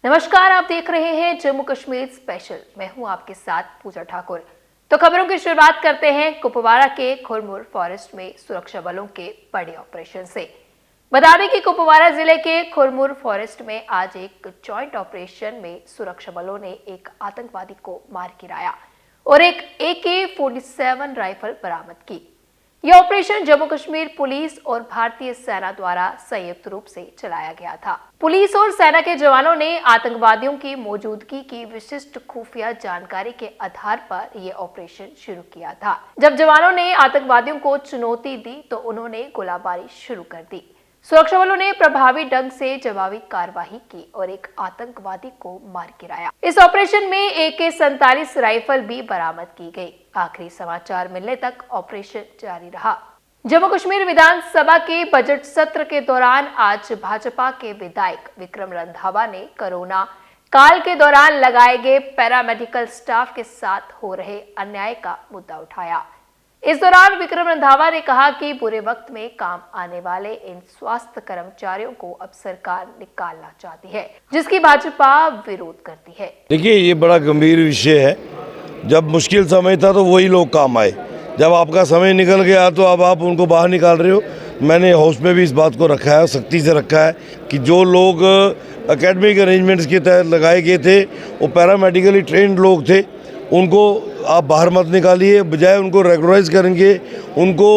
नमस्कार, आप देख रहे हैं जम्मू कश्मीर स्पेशल। मैं हूं आपके साथ पूजा ठाकुर। तो खबरों की शुरुआत करते हैं कुपवाड़ा के खुरमुर फॉरेस्ट में सुरक्षा बलों के बड़े ऑपरेशन से। बता दें कि कुपवाड़ा जिले के खुरमुर फॉरेस्ट में आज एक जॉइंट ऑपरेशन में सुरक्षा बलों ने एक आतंकवादी को मार गिराया और एक AK-47 राइफल बरामद की। यह ऑपरेशन जम्मू कश्मीर पुलिस और भारतीय सेना द्वारा संयुक्त रूप से चलाया गया था। पुलिस और सेना के जवानों ने आतंकवादियों की मौजूदगी की विशिष्ट खुफिया जानकारी के आधार पर यह ऑपरेशन शुरू किया था। जब जवानों ने आतंकवादियों को चुनौती दी तो उन्होंने गोलाबारी शुरू कर दी। सुरक्षा बलों ने प्रभावी ढंग से जवाबी कार्रवाई की और एक आतंकवादी को मार गिराया। इस ऑपरेशन में AK-47 राइफल भी बरामद की गई। आखिरी समाचार मिलने तक ऑपरेशन जारी रहा। जम्मू कश्मीर विधानसभा के बजट सत्र के दौरान आज भाजपा के विधायक विक्रम रंधावा ने कोरोना काल के दौरान लगाए गए पैरामेडिकल स्टाफ के साथ हो रहे अन्याय का मुद्दा उठाया। इस दौरान विक्रम रंधावा ने कहा कि बुरे वक्त में काम आने वाले इन स्वास्थ्य कर्मचारियों को अब सरकार निकालना चाहती है, जिसकी भाजपा विरोध करती है। देखिए, ये बड़ा गंभीर विषय है। जब मुश्किल समय था तो वही लोग काम आए, जब आपका समय निकल गया तो अब आप उनको बाहर निकाल रहे हो। मैंने हाउस में भी इस बात को रखा है, सख्ती से रखा है कि जो लोग एकेडमिक अरेंजमेंट्स के तहत लगाए गए थे, वो पैरामेडिकली ट्रेंड लोग थे, उनको आप बाहर मत निकालिए। बजाय उनको रेगुलराइज करेंगे, उनको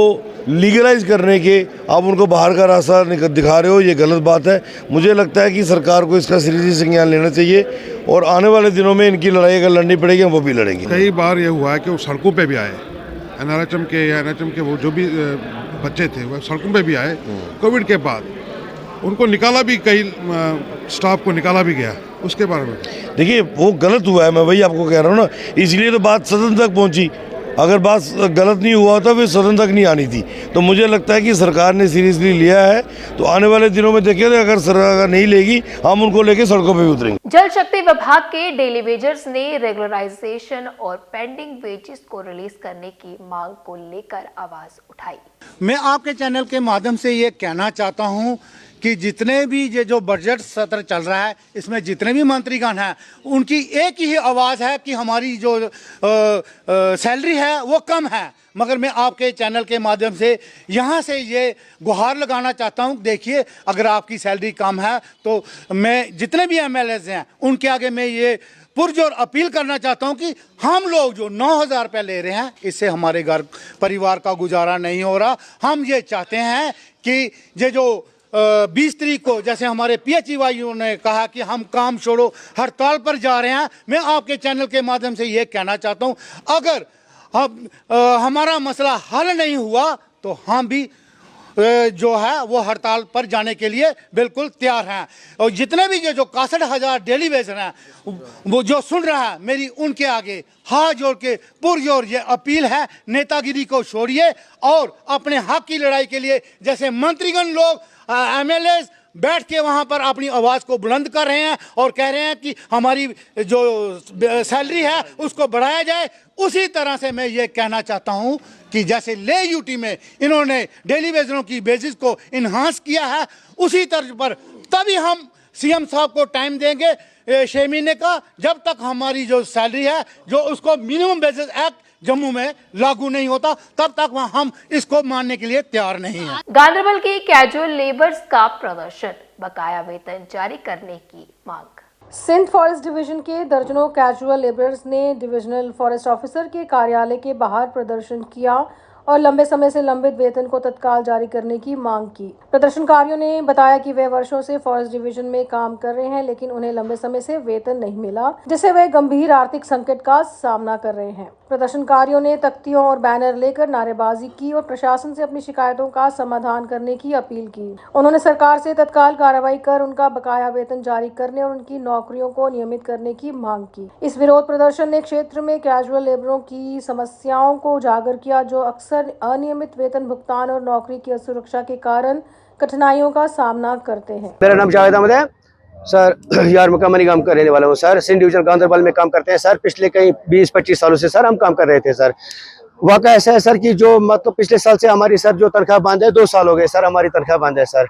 लीगलाइज करने के आप उनको बाहर का रास्ता दिखा रहे हो, ये गलत बात है। मुझे लगता है कि सरकार को इसका सीरियसली संज्ञान लेना चाहिए और आने वाले दिनों में इनकी लड़ाई अगर लड़नी पड़ेगी वो भी लड़ेंगे। कई बार ये हुआ है कि वो सड़कों पे भी आए, NRHM के या NHM के वो जो भी बच्चे थे वो सड़कों पे भी आए। कोविड के बाद उनको निकाला भी, कई स्टाफ को निकाला भी गया। उसके बारे में देखिए, वो गलत हुआ है, मैं वही आपको कह रहा हूँ ना, इसलिए तो बात सदन तक पहुँची। अगर बात गलत नहीं हुआ तो फिर सदन तक नहीं आनी थी। तो मुझे लगता है कि सरकार ने सीरियसली लिया है, तो आने वाले दिनों में देखिए, अगर सरकार नहीं लेगी हम उनको लेके सड़कों पे भी उतरेंगे। जल शक्ति विभाग के डेली वेजर्स ने रेगुलराइजेशन और पेंडिंग वेजेस को रिलीज करने की मांग को लेकर आवाज उठाई। मैं आपके चैनल के माध्यम से ये कहना चाहता हूँ कि जितने भी ये जो बजट सत्र चल रहा है, इसमें जितने भी मंत्रीगण हैं, उनकी एक ही आवाज़ है कि हमारी जो सैलरी है वो कम है। मगर मैं आपके चैनल के माध्यम से यहाँ से ये गुहार लगाना चाहता हूँ, देखिए, अगर आपकी सैलरी कम है तो मैं जितने भी MLAs हैं उनके आगे मैं ये पुरजोर अपील करना चाहता हूँ कि हम लोग जो 9,000 रुपये ले रहे हैं, इससे हमारे घर परिवार का गुजारा नहीं हो रहा। हम ये चाहते हैं कि ये जो 20 तारीख को जैसे हमारे PHEYU ने कहा कि हम काम छोड़ो हड़ताल पर जा रहे हैं, मैं आपके चैनल के माध्यम से ये कहना चाहता हूँ, अगर हमारा मसला हल नहीं हुआ तो हम भी जो है वो हड़ताल पर जाने के लिए बिल्कुल तैयार हैं। और जितने भी जो 61,000 डेली वेजर हैं वो जो सुन रहा है, मेरी उनके आगे हाथ जोड़ के पुरजोर ये अपील है, नेतागिरी को छोड़िए और अपने हक की लड़ाई के लिए जैसे मंत्रीगण लोग MLAs बैठ के वहाँ पर अपनी आवाज़ को बुलंद कर रहे हैं और कह रहे हैं कि हमारी जो सैलरी है उसको बढ़ाया जाए, उसी तरह से मैं ये कहना चाहता हूँ कि जैसे ले यूटी में इन्होंने डेली वेजरों की बेसिस को इन्हांस किया है, उसी तर्ज पर तभी हम CM साहब को टाइम देंगे 6 महीने का, जब तक हमारी जो सैलरी है जो उसको मिनिमम बेसिस एक्ट जम्मू में लागू नहीं होता, तब तक हम इसको मानने के लिए तैयार नहीं हैं। गांधरबल की कैजुअल लेबर्स का प्रदर्शन, बकाया वेतन जारी करने की मांग। सिंध फॉरेस्ट डिवीजन के दर्जनों कैजुअल लेबरर्स ने डिविजनल फॉरेस्ट ऑफिसर के कार्यालय के बाहर प्रदर्शन किया और लंबे समय से लंबित वेतन को तत्काल जारी करने की मांग की। प्रदर्शनकारियों ने बताया कि वे वर्षों से फॉरेस्ट डिवीजन में काम कर रहे हैं, लेकिन उन्हें लंबे समय से वेतन नहीं मिला, जिससे वे गंभीर आर्थिक संकट का सामना कर रहे हैं। प्रदर्शनकारियों ने तख्तियों और बैनर लेकर नारेबाजी की और प्रशासन से अपनी शिकायतों का समाधान करने की अपील की। उन्होंने सरकार से तत्काल कार्रवाई कर उनका बकाया वेतन जारी करने और उनकी नौकरियों को नियमित करने की मांग की। इस विरोध प्रदर्शन ने क्षेत्र में कैजुअल लेबरों की समस्याओं को उजागर किया, जो अक्सर अनियमित वेतन भुगतान और नौकरी की असुरक्षा के कारण कठिनाइयों का सामना करते हैं। मेरा नाम जावेद अहमद है सर, यार मुकाम निगम का रहने वाला हूँ सर। सिंध डिवीजन गांधरबल में काम करते हैं सर। पिछले कई 20-25 सालों से सर हम काम कर रहे थे सर। वाक़ा ऐसा है सर कि जो मतलब पिछले साल से हमारी सर जो तनख्वाह बंद है, 2 साल हो गए सर हमारी तनख्वाह बंद है सर।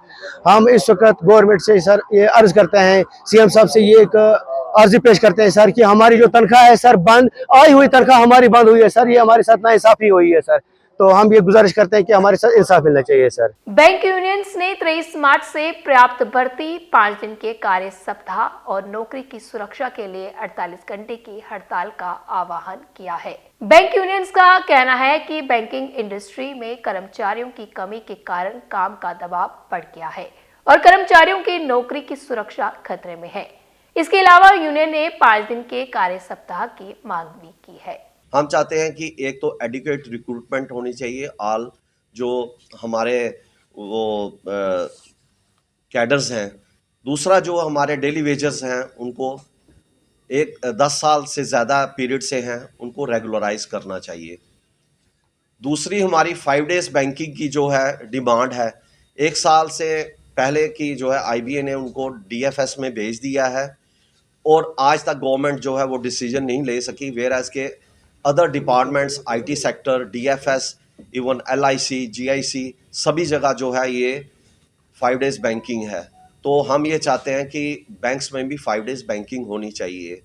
हम इस वक्त गवर्नमेंट से सर ये अर्ज करते हैं, सीएम साहब से ये एक अर्जी पेश करते हैं सर कि हमारी जो तनख्वाह है सर बंद, आई हुई तनख्वाह हमारी बंद हुई है सर, ये हमारे साथ नाइंसाफी हुई है सर। तो हम ये गुजारिश करते हैं कि हमारे साथ इंसाफ मिलना चाहिए सर। बैंक यूनियंस ने 23 मार्च से पर्याप्त भर्ती, 5 दिन के कार्य सप्ताह और नौकरी की सुरक्षा के लिए 48 घंटे की हड़ताल का आह्वान किया है। बैंक यूनियंस का कहना है कि बैंकिंग इंडस्ट्री में कर्मचारियों की कमी के कारण काम का दबाव बढ़ गया है और कर्मचारियों की नौकरी की सुरक्षा खतरे में है। इसके अलावा यूनियन ने 5 दिन के कार्य सप्ताह की मांग भी की है। हम चाहते हैं कि एक तो एडिक्वेट रिक्रूटमेंट होनी चाहिए, ऑल जो हमारे वो कैडर्स हैं। दूसरा जो हमारे डेली वेजर्स हैं उनको 10 साल से ज़्यादा पीरियड से हैं उनको रेगुलराइज करना चाहिए। दूसरी हमारी 5 डेज़ बैंकिंग की जो है डिमांड है, 1 साल से पहले की जो है आईबीए ने उनको डीएफएस में भेज दिया है और आज तक गवर्नमेंट जो है वो डिसीजन नहीं ले सकी। वेयर एज के other departments, IT sector, DFS, even LIC, GIC, सभी जगह जो है ये 5 डेज़ बैंकिंग है। तो हम ये चाहते हैं कि बैंक्स में भी 5 डेज़ बैंकिंग होनी चाहिए।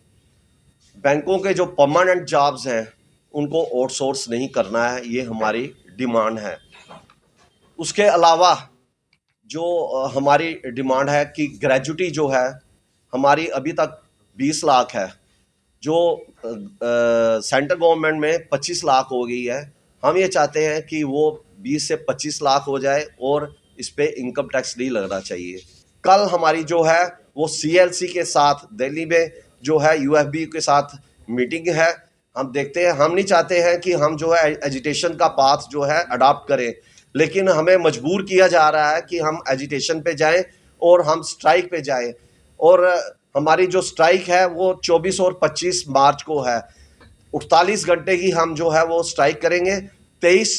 बैंकों के जो परमानेंट जॉब्स हैं उनको आउटसोर्स नहीं करना है, ये हमारी डिमांड है। उसके अलावा जो हमारी डिमांड है कि ग्रेजुटी जो है हमारी अभी तक 20 लाख है, जो सेंट्रल गवर्नमेंट में 25 लाख हो गई है। हम ये चाहते हैं कि वो 20 से 25 लाख हो जाए और इस पे इनकम टैक्स नहीं लगना चाहिए। कल हमारी जो है वो सीएलसी के साथ दिल्ली में जो है यूएफबी के साथ मीटिंग है। हम देखते हैं, हम नहीं चाहते हैं कि हम जो है एजिटेशन का पाथ जो है अडॉप्ट करें, लेकिन हमें मजबूर किया जा रहा है कि हम एजिटेशन पे जाएं और हम स्ट्राइक पे जाएं। और हमारी जो स्ट्राइक है वो 24 और 25 मार्च को है। 48 घंटे की हम जो है वो स्ट्राइक करेंगे। 23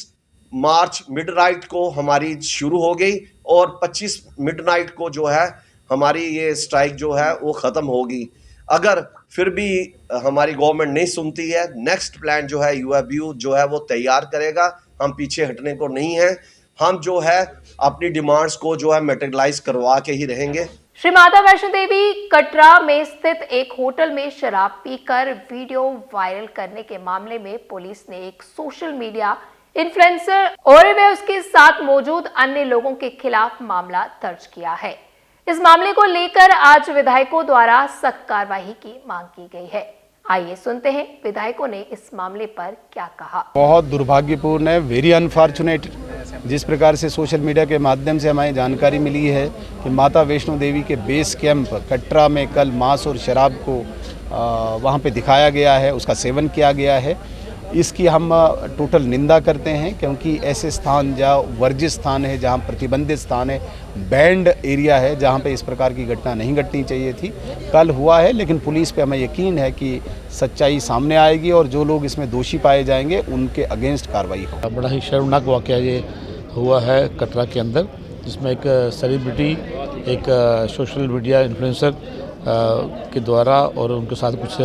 मार्च मिडनाइट को हमारी शुरू हो गई और 25 मिडनाइट को जो है हमारी ये स्ट्राइक जो है वो ख़त्म होगी। अगर फिर भी हमारी गवर्नमेंट नहीं सुनती है, नेक्स्ट प्लान जो है यूएफबीयू जो है वो तैयार करेगा। हम पीछे हटने को नहीं है, हम जो है अपनी डिमांड्स को जो है मटेरियलाइज करवा के ही रहेंगे। श्री माता वैष्णो देवी कटरा में स्थित एक होटल में शराब पीकर वीडियो वायरल करने के मामले में पुलिस ने एक सोशल मीडिया इन्फ्लुएंसर और वे उसके साथ मौजूद अन्य लोगों के खिलाफ मामला दर्ज किया है। इस मामले को लेकर आज विधायकों द्वारा सख्त कार्रवाई की मांग की गई है। आइए सुनते हैं विधायकों ने इस मामले पर क्या कहा। बहुत दुर्भाग्यपूर्ण है, वेरी अनफॉर्चुनेट। जिस प्रकार से सोशल मीडिया के माध्यम से हमें जानकारी मिली है कि माता वैष्णो देवी के बेस कैंप कटरा में कल मांस और शराब को वहां पे दिखाया गया है, उसका सेवन किया गया है। इसकी हम टोटल निंदा करते हैं, क्योंकि ऐसे स्थान जहाँ वर्जित स्थान है, जहाँ प्रतिबंधित स्थान है, बैंड एरिया है, जहाँ पे इस प्रकार की घटना नहीं घटनी चाहिए थी, कल हुआ है। लेकिन पुलिस पे हमें यकीन है कि सच्चाई सामने आएगी और जो लोग इसमें दोषी पाए जाएंगे उनके अगेंस्ट कार्रवाई होगी। बड़ा ही शर्मनाक वाक़या ये हुआ है कटरा के अंदर, जिसमें एक सेलिब्रिटी, एक सोशल मीडिया इन्फ्लुएंसर के द्वारा और उनके साथ कुछ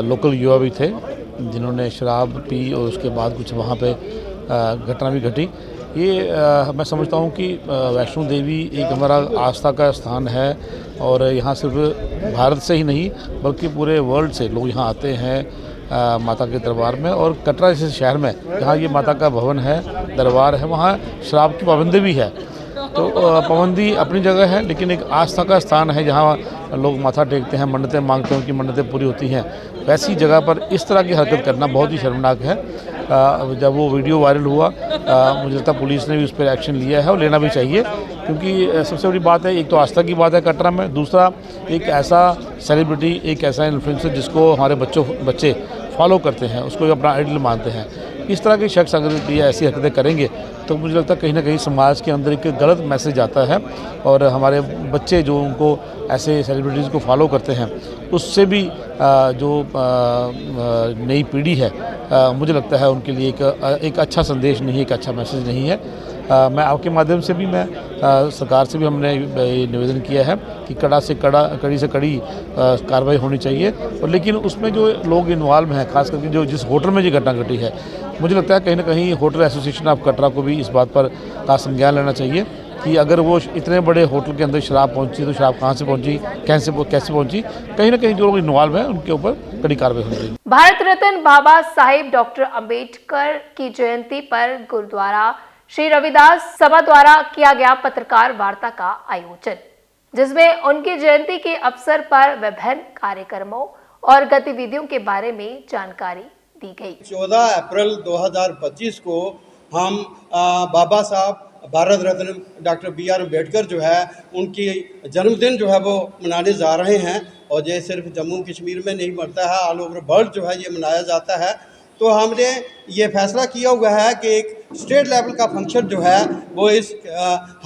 लोकल युवा भी थे जिन्होंने शराब पी और उसके बाद कुछ वहाँ पे घटना भी घटी। ये मैं समझता हूँ कि वैष्णो देवी एक हमारा आस्था का स्थान है और यहाँ सिर्फ भारत से ही नहीं बल्कि पूरे वर्ल्ड से लोग यहाँ आते हैं माता के दरबार में। और कटरा जैसे शहर में जहाँ ये माता का भवन है, दरबार है, वहाँ शराब की पाबंदी भी है। तो पाबंदी अपनी जगह है, लेकिन एक आस्था का स्थान है जहाँ लोग माथा टेकते हैं, मन्नतें मांगते हैं, उनकी मन्नतें पूरी होती हैं। वैसी जगह पर इस तरह की हरकत करना बहुत ही शर्मनाक है। जब वो वीडियो वायरल हुआ मुझे लगता है पुलिस ने भी उस पर एक्शन लिया है और लेना भी चाहिए, क्योंकि सबसे बड़ी बात है, एक तो आस्था की बात है कटरा में, दूसरा एक ऐसा सेलिब्रिटी, एक ऐसा इन्फ्लुएंसर जिसको हमारे बच्चे फॉलो करते हैं, उसको अपना आइडल मानते हैं। इस तरह के शख्स अगर ये ऐसी हरकतें करेंगे तो मुझे लगता है कहीं ना कहीं समाज के अंदर एक गलत मैसेज आता है और हमारे बच्चे जो उनको ऐसे सेलिब्रिटीज़ को फॉलो करते हैं उससे भी जो नई पीढ़ी है मुझे लगता है उनके लिए एक अच्छा संदेश नहीं है, एक अच्छा मैसेज नहीं है। मैं आपके माध्यम से भी मैं सरकार से भी हमने ये निवेदन किया है कि कड़ी से कड़ी कार्रवाई होनी चाहिए। और लेकिन उसमें जो लोग इन्वॉल्व हैं, खास करके जो जिस होटल में ये घटना घटी है, मुझे लगता है कहीं ना कहीं होटल एसोसिएशन ऑफ कटरा को भी इस बात पर का संज्ञान लेना चाहिए कि अगर वो इतने बड़े होटल के अंदर शराब पहुंची तो शराब कहाँ से पहुंची, कैसे पहुंची, कहीं ना कहीं जो लोग इन्वॉल्व हैं उनके ऊपर कड़ी कार्रवाई होनी चाहिए। भारत रत्न बाबा साहिब डॉक्टर अंबेडकर की जयंती पर गुरुद्वारा श्री रविदास सभा द्वारा किया गया पत्रकार वार्ता का आयोजन, जिसमें उनकी जयंती के अवसर पर विभिन्न कार्यक्रमों और गतिविधियों के बारे में जानकारी दी गई। 14 अप्रैल 2025 को हम बाबा साहब भारत रत्न डॉक्टर BR अम्बेडकर जो है उनकी जन्मदिन जो है वो मनाने जा रहे हैं। और ये सिर्फ जम्मू कश्मीर में नहीं बनता है, ऑल ओवर वर्ल्ड जो है ये मनाया जाता है। तो हमने ये फैसला किया हुआ है कि एक स्टेट लेवल का फंक्शन जो है वो इस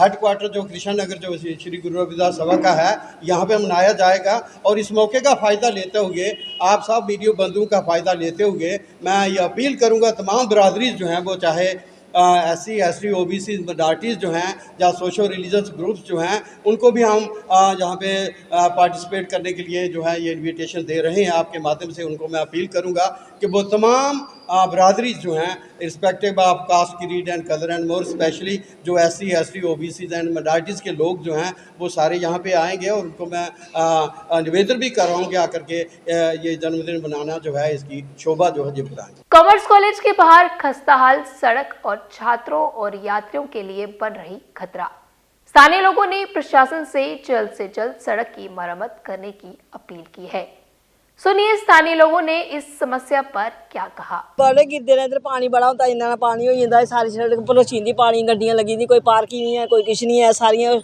हेडक्वार्टर जो कृष्ण नगर जो श्री गुरु रविदास सभा का है यहाँ पे मनाया जाएगा। और इस मौके का फ़ायदा लेते हुए, आप सब वीडियो बंधुओं का फ़ायदा लेते हुए, मैं ये अपील करूँगा तमाम बरादरीज जो हैं वो चाहे SC ST OBC माइनॉरिटीज़ जो हैं या सोशल रिलीजियस ग्रुप्स जो हैं उनको भी हम यहाँ पे पार्टिसिपेट करने के लिए जो है ये इनविटेशन दे रहे हैं। आपके माध्यम से उनको मैं अपील करूँगा कि वो तमाम बरादरी जो हैं respective of caste creed and colour and more specially जो SC ST OBC and minorities के लोग जो हैं वो सारे यहाँ पे आएंगे। और उनको मैं निवेदन भी कर रहा हूँ कि आकर के ये जन्मदिन बनाना जो है इसकी शोभा जो है ये बढ़ाएं। कॉमर्स कॉलेज के बाहर खस्ताहाल सड़क और छात्रों और यात्रियों के लिए बन रही खतरा। स्थानीय लोगों ने प्रशासन से जल्द सड़क की मरम्मत करने की अपील की है। सुनिए स्थानीय लोगों ने इस समस्या पर क्या कहा। बड़े गिरदे ने इधर पानी बड़ा होता, इन्ना पानी हो जाता है, सारी सड़क भरोचींदी पानी, गड्डियां लगी दी, कोई पार्किंग नहीं है, कोई कुछ नहीं है, सारियां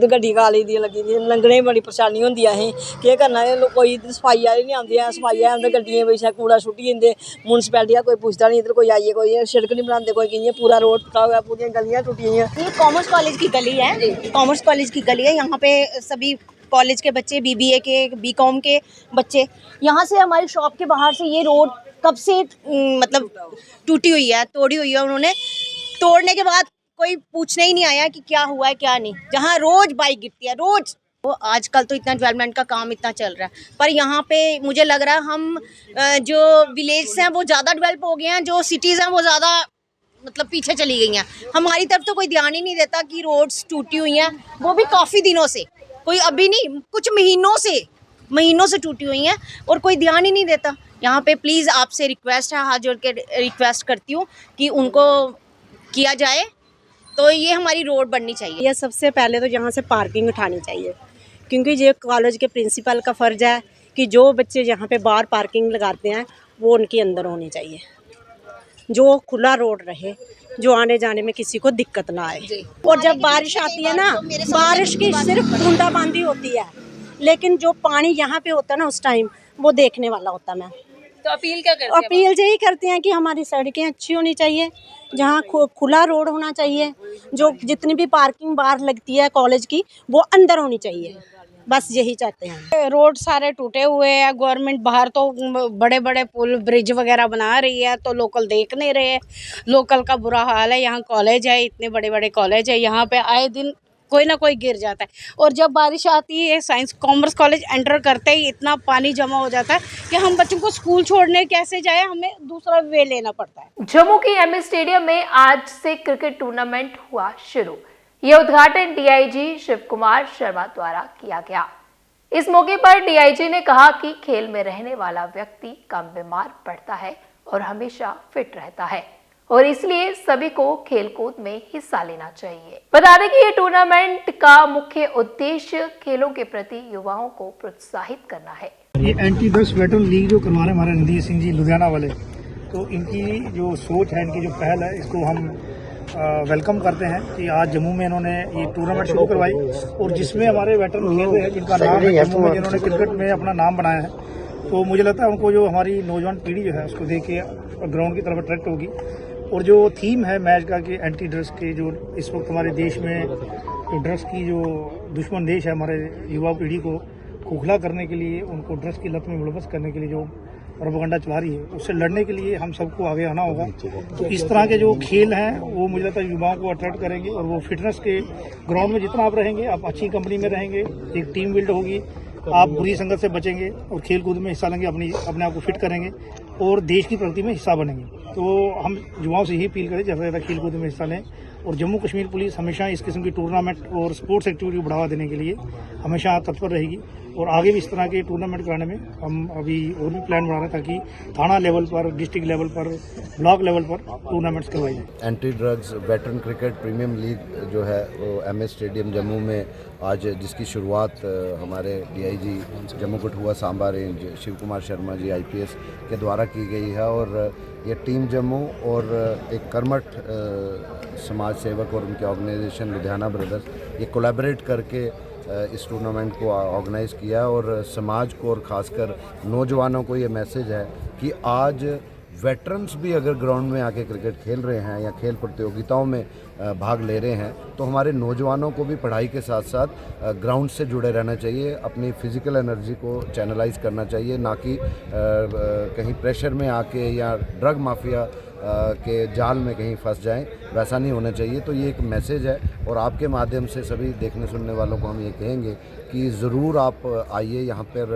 गड्डी काली दी लगी दी, लंघने बड़ी परेशानी होंदी है। केह् करना है, कोई सफाई आह्ले नहीं आंदे, सफाई आह्ले गड्डियां पिच्छे कूड़ा सुट्टी जंदे, म्युनसिपैलिटी कोई पुछदा नहीं, इधर कोई आइए कोई सड़क नहीं बनाते, कोई कि'यां पूरा रोड टुटा हुआ, पूरी गलियां टुटी हुई। ये कॉमर्स कॉलेज की गली है, कॉमर्स कॉलेज की गली है। यहाँ पे सभी कॉलेज के बच्चे, BBA के, BCom के बच्चे, यहाँ से हमारी शॉप के बाहर से ये रोड कब से मतलब टूटी हुई है, तोड़ी हुई है। उन्होंने तोड़ने के बाद कोई पूछने ही नहीं आया कि क्या हुआ है क्या नहीं। जहाँ रोज बाइक गिरती है, रोज। वो आजकल तो इतना डेवलपमेंट का काम इतना चल रहा है, पर यहाँ पे मुझे लग रहा है हम जो विलेज हैं वो ज़्यादा डेवलप हो गए हैं, जो सिटीज़ हैं वो ज़्यादा मतलब पीछे चली गई हैं। हमारी तरफ तो कोई ध्यान ही नहीं देता कि रोड्स टूटी हुई हैं, वो भी काफ़ी दिनों से, कोई अभी नहीं, कुछ महीनों से टूटी हुई हैं और कोई ध्यान ही नहीं देता। यहाँ पे प्लीज़ आपसे रिक्वेस्ट है, हाथ जोड़ के रिक्वेस्ट करती हूँ कि उनको किया जाए, तो ये हमारी रोड बननी चाहिए। ये सबसे पहले तो यहाँ से पार्किंग उठानी चाहिए, क्योंकि ये कॉलेज के प्रिंसिपल का फ़र्ज़ है कि जो बच्चे यहाँ पे बाहर पार्किंग लगाते हैं वो उनके अंदर होनी चाहिए, जो खुला रोड रहे, जो आने जाने में किसी को दिक्कत ना आए। और जब बारिश आती है ना, बारिश की सिर्फ बूंदाबांदी होती है, लेकिन जो पानी यहाँ पे होता है ना उस टाइम वो देखने वाला होता है। मैं तो अपील क्या करते हैं? अपील यही करते हैं कि हमारी सड़कें अच्छी होनी चाहिए, जहाँ खुला रोड होना चाहिए, जो जितनी भी पार्किंग बाहर लगती है कॉलेज की वो अंदर होनी चाहिए, बस यही चाहते हैं। रोड सारे टूटे हुए हैं, गवर्नमेंट बाहर तो बड़े बड़े पुल ब्रिज वगैरह बना रही है, तो लोकल देख नहीं रहे। लोकल का बुरा हाल है। यहाँ कॉलेज है, इतने बड़े बड़े कॉलेज है, यहाँ पे आए दिन कोई ना कोई गिर जाता है। और जब बारिश आती है, साइंस कॉमर्स कॉलेज एंटर करते ही इतना पानी जमा हो जाता है कि हम बच्चों को स्कूल छोड़ने कैसे जाए, हमें दूसरा वे लेना पड़ता है। जम्मू के MS स्टेडियम में आज से क्रिकेट टूर्नामेंट हुआ शुरू। यह उद्घाटन DIG शिव कुमार शर्मा द्वारा किया गया। इस मौके पर DIG ने कहा कि खेल में रहने वाला व्यक्ति कम बीमार पड़ता है और हमेशा फिट रहता है, और इसलिए सभी को खेलकूद में हिस्सा लेना चाहिए। बता दें कि ये टूर्नामेंट का मुख्य उद्देश्य खेलों के प्रति युवाओं को प्रोत्साहित करना है। ये एंटी ड्रग्स वेटरन लीग जो करवा रहे हैं हमारे रणधीर सिंह जी लुधियाना वाले, तो इनकी जो सोच है, इनकी जो पहल है, इसको हम वेलकम करते हैं कि आज जम्मू में इन्होंने ये टूर्नामेंट शुरू करवाई, और जिसमें हमारे वेटरन खेल रहे हैं जिनका नाम है जम्मू में, जिन्होंने क्रिकेट में अपना नाम बनाया है, तो मुझे लगता है उनको जो हमारी नौजवान पीढ़ी जो है उसको देख के ग्राउंड की तरफ अट्रैक्ट होगी। और जो थीम है मैच का कि एंटी ड्रग्स के, जो इस वक्त हमारे देश में जो ड्रग्स की जो दुश्मन देश है, हमारे युवा पीढ़ी को खोखला करने के लिए, उनको ड्रग्स की लत में मुलव्वस करने के लिए जो प्रोपेगेंडा चला रही है, उससे लड़ने के लिए हम सबको आगे आना होगा। तो इस तरह के जो खेल हैं वो मुझे लगता है युवाओं को अट्रैक्ट करेंगे, और वो फिटनेस के ग्राउंड में जितना आप रहेंगे, आप अच्छी कंपनी में रहेंगे, एक टीम बिल्ड होगी, आप बुरी संगत से बचेंगे और खेल कूद में हिस्सा लेंगे, अपने आप को फिट करेंगे और देश की प्रगति में हिस्सा बनेंगे। तो हम युवाओं से यही अपील करें ज़्यादा से ज़्यादा खेल कूद में हिस्सा लें, और जम्मू कश्मीर पुलिस हमेशा इस किस्म की टूर्नामेंट और स्पोर्ट्स एक्टिविटी को बढ़ावा देने के लिए हमेशा तत्पर रहेगी, और आगे भी इस तरह के टूर्नामेंट कराने में हम अभी और भी प्लान बना रहे हैं ताकि थाना लेवल पर, डिस्ट्रिक्ट लेवल पर, ब्लॉक लेवल पर टूर्नामेंट्स करवाई जाए। Anti drugs veteran cricket premium league जो है वो MS स्टेडियम जम्मू में आज जिसकी शुरुआत हमारे DIG Jammu Kathua Samba range Shiv Kumar Sharma ji IPS के द्वारा की गई है, और ये टीम जम्मू और एक कर्मठ समाज सेवक और उनके ऑर्गेनाइजेशन लुधियाना ब्रदर्स ये कोलैबोरेट करके इस टूर्नामेंट को ऑर्गेनाइज़ किया, और समाज को और ख़ासकर नौजवानों को ये मैसेज है कि आज वेटरन्स भी अगर ग्राउंड में आके क्रिकेट खेल रहे हैं या खेल प्रतियोगिताओं में भाग ले रहे हैं, तो हमारे नौजवानों को भी पढ़ाई के साथ साथ ग्राउंड से जुड़े रहना चाहिए, अपनी फ़िज़िकल एनर्जी को चैनलाइज करना चाहिए, ना कि कहीं प्रेशर में आके या ड्रग माफिया के जाल में कहीं फंस जाएं, वैसा नहीं होना चाहिए। तो ये एक मैसेज है, और आपके माध्यम से सभी देखने सुनने वालों को हम ये कहेंगे कि ज़रूर आप आइए। यहाँ पर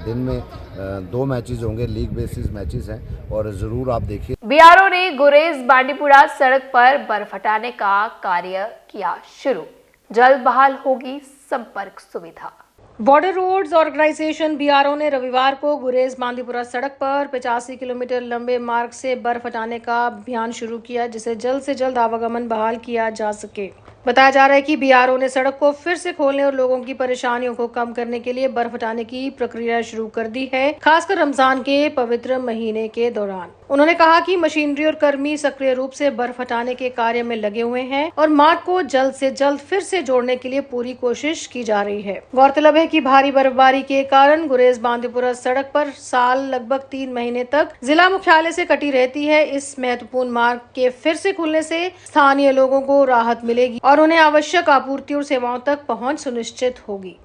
दिन में 2 मैचेस होंगे, लीग बेसिस मैचेस हैं, और ज़रूर आप देखिए। BRO ने गुरेज बांडीपुरा सड़क पर बर्फ हटाने का कार्य किया शुरू, जल्द बहाल होगी संपर्क सुविधा। बॉर्डर रोड्स ऑर्गेनाइजेशन BRO ने रविवार को गुरेज बांदीपुरा सड़क पर 85 किलोमीटर लंबे मार्ग से बर्फ हटाने का अभियान शुरू किया, जिसे जल्द से जल्द आवागमन बहाल किया जा सके। बताया जा रहा है कि BRO ने सड़क को फिर से खोलने और लोगों की परेशानियों को कम करने के लिए बर्फ हटाने की प्रक्रिया शुरू कर दी है, खासकर रमजान के पवित्र महीने के दौरान। उन्होंने कहा कि मशीनरी और कर्मी सक्रिय रूप से बर्फ हटाने के कार्य में लगे हुए हैं और मार्ग को जल्द से जल्द फिर से जोड़ने के लिए पूरी कोशिश की जा रही है। गौरतलब है कि भारी बर्फबारी के कारण गुरेज बांदीपुरा सड़क पर साल लगभग 3 महीने तक जिला मुख्यालय से कटी रहती है। इस महत्वपूर्ण मार्ग के फिर से खुलने से स्थानीय लोगों को राहत मिलेगी और उन्हें आवश्यक आपूर्ति और सेवाओं तक पहुंच सुनिश्चित होगी।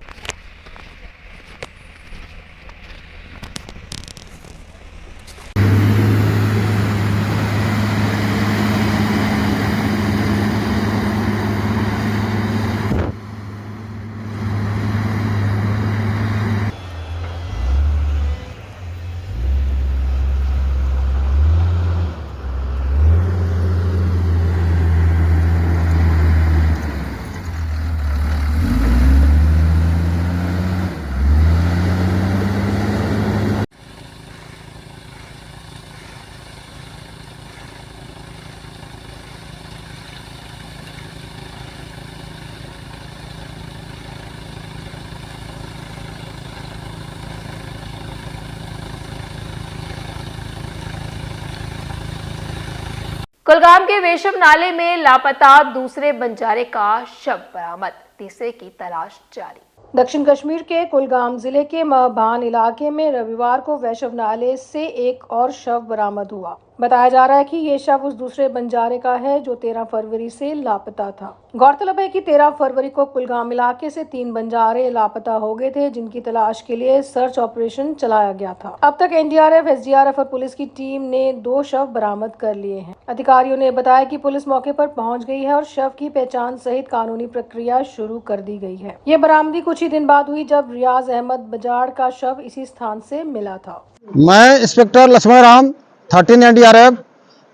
कुलगाम के वेशव नाले में लापता दूसरे बंजारे का शव बरामद, तीसरे की तलाश जारी। दक्षिण कश्मीर के कुलगाम जिले के महबान इलाके में रविवार को वैशव नाले से एक और शव बरामद हुआ। बताया जा रहा है कि ये शव उस दूसरे बंजारे का है जो 13 फरवरी से लापता था। गौरतलब है कि 13 फरवरी को कुलगाम इलाके से 3 बंजारे लापता हो गए थे, जिनकी तलाश के लिए सर्च ऑपरेशन चलाया गया था। अब तक NDRF, SDRF और पुलिस की टीम ने 2 शव बरामद कर लिए हैं। अधिकारियों ने बताया कि पुलिस मौके पर पहुंच गई है और शव की पहचान सहित कानूनी प्रक्रिया शुरू कर दी गई है। ये बरामदी कुछ ही दिन बाद हुई जब रियाज अहमद बजाड़ का शव इसी स्थान से मिला था। मैं इंस्पेक्टर लक्ष्मण राम 13 NDRF,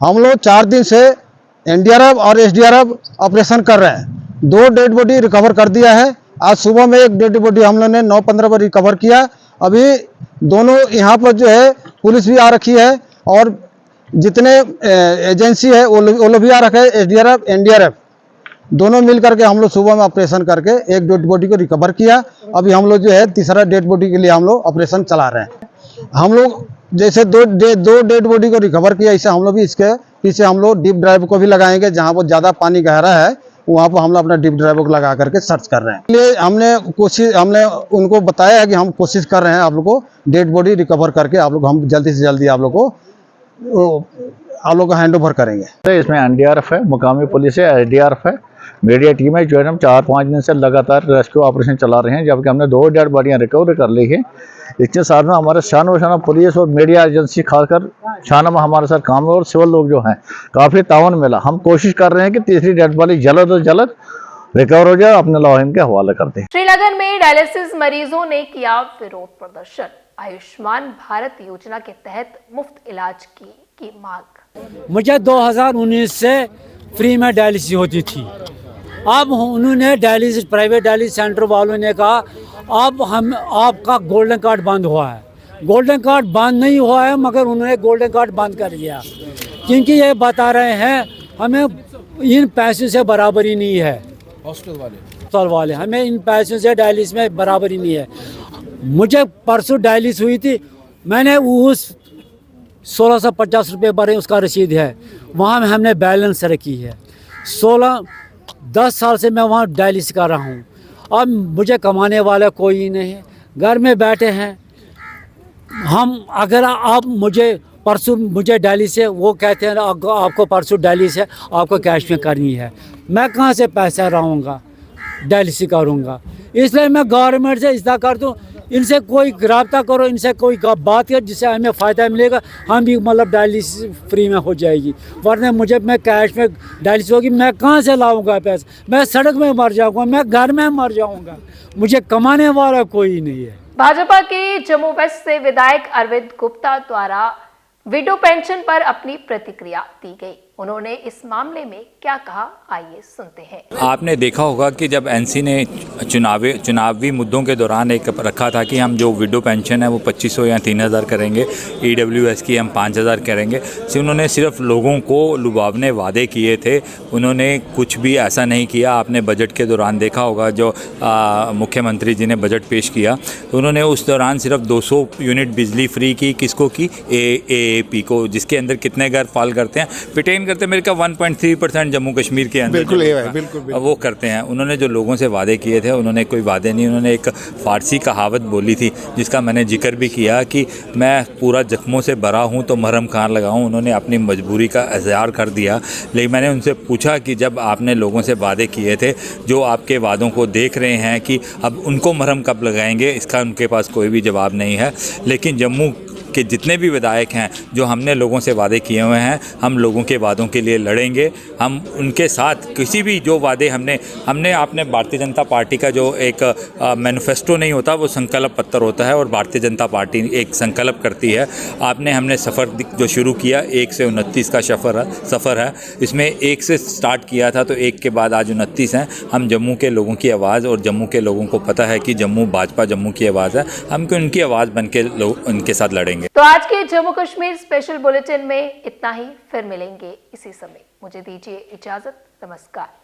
हम लोग 4 दिन से NDRF और SDRF ऑपरेशन कर रहे हैं। 2 डेड बॉडी रिकवर कर दिया है। आज सुबह में एक डेड बॉडी हम लोग ने 9:15 पर रिकवर किया। अभी दोनों यहाँ पर जो है पुलिस भी आ रखी है और जितने एजेंसी है वो लोग भी आ रखे हैं। SDRF NDRF दोनों मिल करके हम लोग सुबह में ऑपरेशन करके एक डेड बॉडी को रिकवर किया। अभी हम लोग जो है तीसरा डेड बॉडी के लिए हम लोग ऑपरेशन चला रहे हैं। हम लोग जैसे दो डेड बॉडी को रिकवर किया, इसे हम लोग भी इसके पीछे हम लोग डीप ड्राइव को भी लगाएंगे। जहाँ पर ज़्यादा पानी गहरा है वहाँ पर हम लोग अपना डीप ड्राइव को लगा करके सर्च कर रहे हैं। इसलिए हमने उनको बताया है कि हम कोशिश कर रहे हैं आप लोग को डेड बॉडी रिकवर करके आप लोग हम जल्दी से जल्दी आप लोग को हैंड ओवर करेंगे। इसमें NDRF है, मुकामी पुलिस है, SDRF है मीडिया टीम है जो है हम 4-5 दिन से लगातार रेस्क्यू ऑपरेशन चला रहे हैं, जबकि हमने 2 डेड बॉडियाँ रिकवर कर ली हैं। इसके साथ में हमारे शान पुलिस और मीडिया एजेंसी खासकर शान में हमारे साथ काम और सिविल लोग जो हैं काफ़ी ताउन मिला। हम कोशिश कर रहे हैं कि तीसरी डेड बॉडी जल्द से जल्द रिकवर हो जाए, अपने लॉ के हवाले करते हैं। श्रीनगर में डायलिसिस मरीजों ने किया विरोध प्रदर्शन। आयुष्मान भारत योजना के तहत मुफ्त इलाज की मांग। मुझे 2019 से फ्री में डायलिसिस होती थी। अब उन्होंने डायलिसिस प्राइवेट डायलिसिस सेंटर वालों ने कहा अब हम आपका गोल्डन कार्ड बंद हुआ है। गोल्डन कार्ड बंद नहीं हुआ है, मगर उन्होंने गोल्डन कार्ड बंद कर दिया, क्योंकि ये बता रहे हैं हमें इन पैसों से बराबरी नहीं है। हॉस्पिटल वाले हमें इन पैसों से डायलिसिस में बराबरी नहीं है। मुझे परसों डायलिसिस हुई थी, मैंने उस 1650 रुपये भरे, उसका रसीद है। वहाँ में हमने बैलेंस रखी है। 10 साल से मैं वहाँ डायलिसिस कर रहा हूँ। अब मुझे कमाने वाला कोई नहीं है, घर में बैठे हैं हम। अगर आप परसों मुझे डायलिसिस है, वो कहते हैं आपको परसों डायलिसिस है, आपको कैश में करनी है। मैं कहाँ से पैसा लाऊंगा, डायलिसिस करूँगा? इसलिए मैं गवर्नमेंट से इस्ता करता हूँ, इनसे कोई रब्ता करो, इनसे कोई बात कर जिससे हमें फ़ायदा मिलेगा, हम भी मतलब डायलिसिस फ्री में हो जाएगी। वरना मैं कैश में डायलिसिस होगी, मैं कहाँ से लाऊंगा पैसा? मैं सड़क में मर जाऊंगा, मैं घर में मर जाऊंगा, मुझे कमाने वाला कोई नहीं है। भाजपा के जम्मू वेस्ट से विधायक अरविंद गुप्ता द्वारा विडो पेंशन पर अपनी प्रतिक्रिया दी गई। उन्होंने इस मामले में क्या कहा, आइए सुनते हैं। आपने देखा होगा कि जब एनसी ने चुनावी मुद्दों के दौरान एक रखा था कि हम जो विडो पेंशन है वो 2500 या 3000 करेंगे, ईडब्ल्यूएस की हम 5000 करेंगे। उन्होंने सिर्फ लोगों को लुभावने वादे किए थे, उन्होंने कुछ भी ऐसा नहीं किया। आपने बजट के दौरान देखा होगा जो मुख्यमंत्री जी ने बजट पेश किया, उन्होंने उस दौरान सिर्फ 200 यूनिट बिजली फ्री की। किसको की? AAP को, जिसके अंदर कितने घर फॉल करते हैं, पिटेन करते हैं। मेरे का 1.3% जम्मू कश्मीर के अंदर बिल्कुल वो करते हैं। उन्होंने जो लोगों से वादे किए थे, उन्होंने कोई वादे नहीं। उन्होंने एक फ़ारसी कहावत बोली थी जिसका मैंने जिक्र भी किया कि मैं पूरा जख्मों से भरा हूँ तो मरहम कहाँ लगाऊँ। उन्होंने अपनी मजबूरी का इज़हार कर दिया। लेकिन मैंने उनसे पूछा कि जब आपने लोगों से वादे किए थे, जो आपके वादों को देख रहे हैं कि अब उनको मरहम कब लगाएंगे, इसका उनके पास कोई भी जवाब नहीं है। लेकिन जम्मू के जितने भी विधायक हैं जो हमने लोगों से वादे किए हुए हैं, हम लोगों के वादों के लिए लड़ेंगे। हम उनके साथ किसी भी जो वादे हमने आपने भारतीय जनता पार्टी का जो एक मैनिफेस्टो नहीं होता, वो संकल्प पत्र होता है, और भारतीय जनता पार्टी एक संकल्प करती है। हमने सफ़र जो शुरू किया 1 से 29 का सफ़र है। इसमें 1 से स्टार्ट किया था, तो 1 के बाद आज 29 हैं। हम जम्मू के लोगों की आवाज़, और जम्मू के लोगों को पता है कि जम्मू भाजपा जम्मू की आवाज़ है, हम उनकी आवाज़ बन के उनके साथ लड़ेंगे। तो आज के जम्मू कश्मीर स्पेशल बुलेटिन में इतना ही, फिर मिलेंगे इसी समय। मुझे दीजिए इजाजत, नमस्कार।